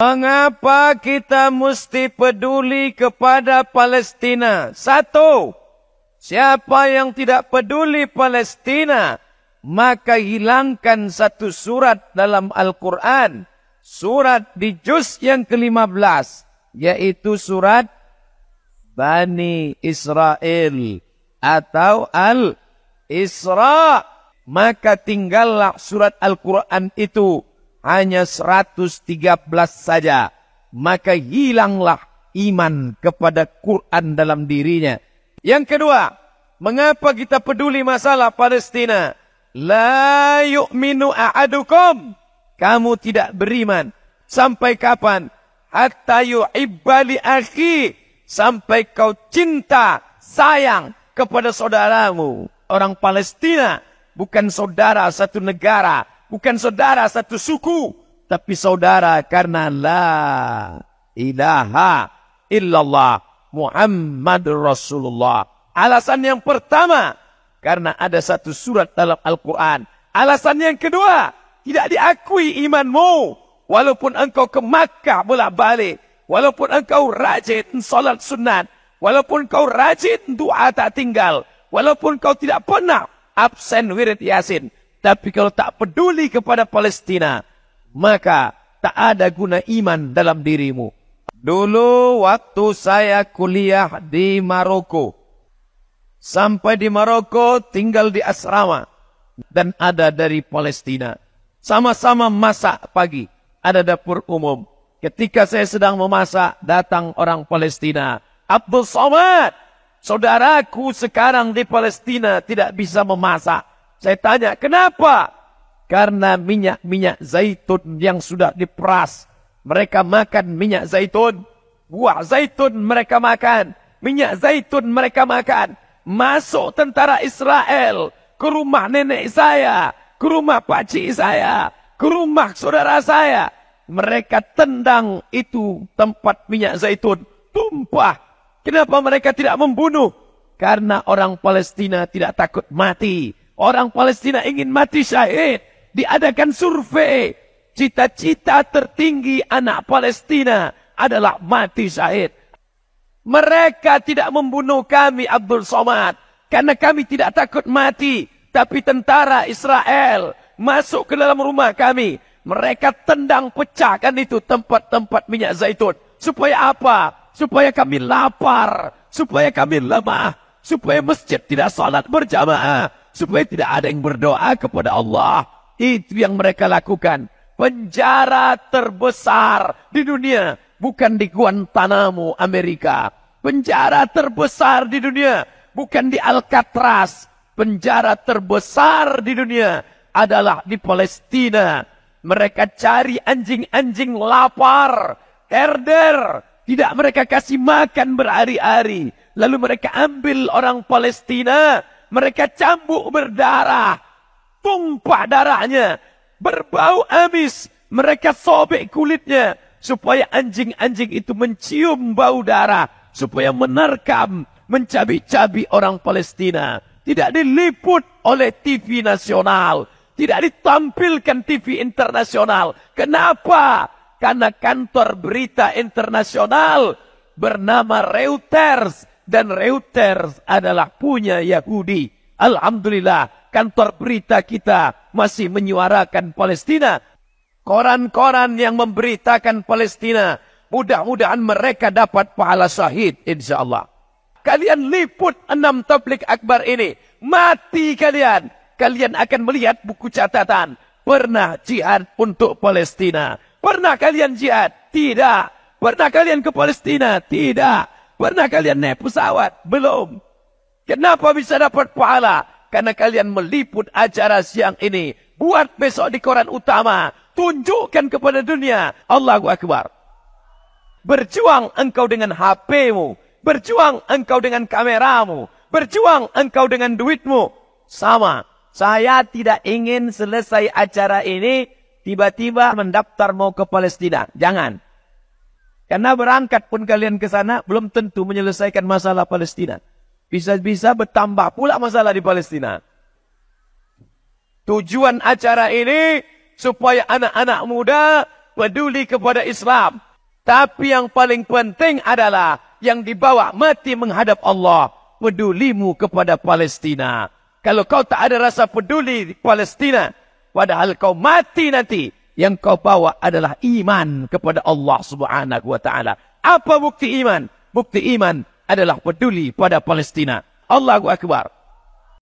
Mengapa kita mesti peduli kepada Palestina? Satu, siapa yang tidak peduli Palestina, maka hilangkan satu surat dalam Al-Quran. Surat di juz yang ke-15, yaitu surat Bani Israel atau Al-Isra. Maka tinggallah surat Al-Quran itu hanya 113 saja. Maka hilanglah iman kepada Quran dalam dirinya. Yang kedua, mengapa kita peduli masalah Palestina? La yu'minu a'adukum. Kamu tidak beriman. Sampai kapan? Hatta yu'ibba li akhi. Sampai kau cinta, sayang kepada saudaramu. Orang Palestina bukan saudara satu negara. Bukan saudara satu suku, tapi saudara karena la ilaha illallah Muhammadur Rasulullah. Alasan yang pertama, karena ada satu surat dalam Al-Quran. Alasan yang kedua, tidak diakui imanmu. Walaupun engkau ke Makkah bolak-balik, walaupun engkau rajin salat sunat, walaupun engkau rajin doa tak tinggal, walaupun engkau tidak pernah absen wirid Yasin, tapi kalau tak peduli kepada Palestina, maka tak ada guna iman dalam dirimu. Dulu waktu saya kuliah di Maroko, sampai di Maroko tinggal di asrama, dan ada dari Palestina. Sama-sama masak pagi, ada dapur umum. Ketika saya sedang memasak, datang orang Palestina. Abdul Somad, saudaraku sekarang di Palestina tidak bisa memasak. Saya tanya, kenapa? Karena minyak zaitun yang sudah diperas. Mereka makan minyak zaitun. Buah zaitun mereka makan. Minyak zaitun mereka makan. Masuk tentara Israel ke rumah nenek saya, ke rumah pakcik saya, ke rumah saudara saya. Mereka tendang itu tempat minyak zaitun. Tumpah. Kenapa mereka tidak membunuh? Karena orang Palestina tidak takut mati. Orang Palestina ingin mati syahid. Diadakan survei. Cita-cita tertinggi anak Palestina adalah mati syahid. Mereka tidak membunuh kami, Abdul Somad, karena kami tidak takut mati. Tapi tentara Israel masuk ke dalam rumah kami. Mereka tendang, pecahkan itu tempat-tempat minyak zaitun. Supaya apa? Supaya kami lapar. Supaya kami lemah. Supaya masjid tidak salat berjamaah. Supaya tidak ada yang berdoa kepada Allah. Itu yang mereka lakukan. Penjara terbesar di dunia bukan di Guantanamo, Amerika. Penjara terbesar di dunia bukan di Alcatraz. Penjara terbesar di dunia adalah di Palestina. Mereka cari anjing-anjing lapar, herder. Tidak mereka kasih makan berhari-hari. Lalu mereka ambil orang Palestina. Mereka cambuk berdarah. Tumpah darahnya. Berbau amis. Mereka sobek kulitnya. Supaya anjing-anjing itu mencium bau darah. Supaya menerkam, mencabi-cabi orang Palestina. Tidak diliput oleh TV nasional. Tidak ditampilkan TV internasional. Kenapa? Karena kantor berita internasional bernama Reuters. Dan Reuters adalah punya Yahudi. Alhamdulillah, kantor berita kita masih menyuarakan Palestina. Koran-koran yang memberitakan Palestina, mudah-mudahan mereka dapat pahala syahid, insyaAllah. Kalian liput 6 tabligh akbar ini, mati kalian. Kalian akan melihat buku catatan. Pernah jihad untuk Palestina? Pernah kalian jihad? Tidak. Pernah kalian ke Palestina? Tidak. Pernah kalian naik pesawat? Belum. Kenapa bisa dapat pahala? Karena kalian meliput acara siang ini. Buat besok di koran utama. Tunjukkan kepada dunia. Allahu Akbar. Berjuang engkau dengan HP-mu. Berjuang engkau dengan kameramu. Berjuang engkau dengan duitmu. Sama. Saya tidak ingin selesai acara ini tiba-tiba mendaftar mau ke Palestina. Jangan. Karena berangkat pun kalian ke sana belum tentu menyelesaikan masalah Palestina. Bisa-bisa bertambah pula masalah di Palestina. Tujuan acara ini supaya anak-anak muda peduli kepada Islam. Tapi yang paling penting adalah yang dibawa mati menghadap Allah. Pedulimu kepada Palestina. Kalau kau tak ada rasa peduli di Palestina, padahal kau mati nanti, yang kau bawa adalah iman kepada Allah Subhanahu wa taala. Apa bukti iman? Bukti iman adalah peduli pada Palestina. Allahu Akbar.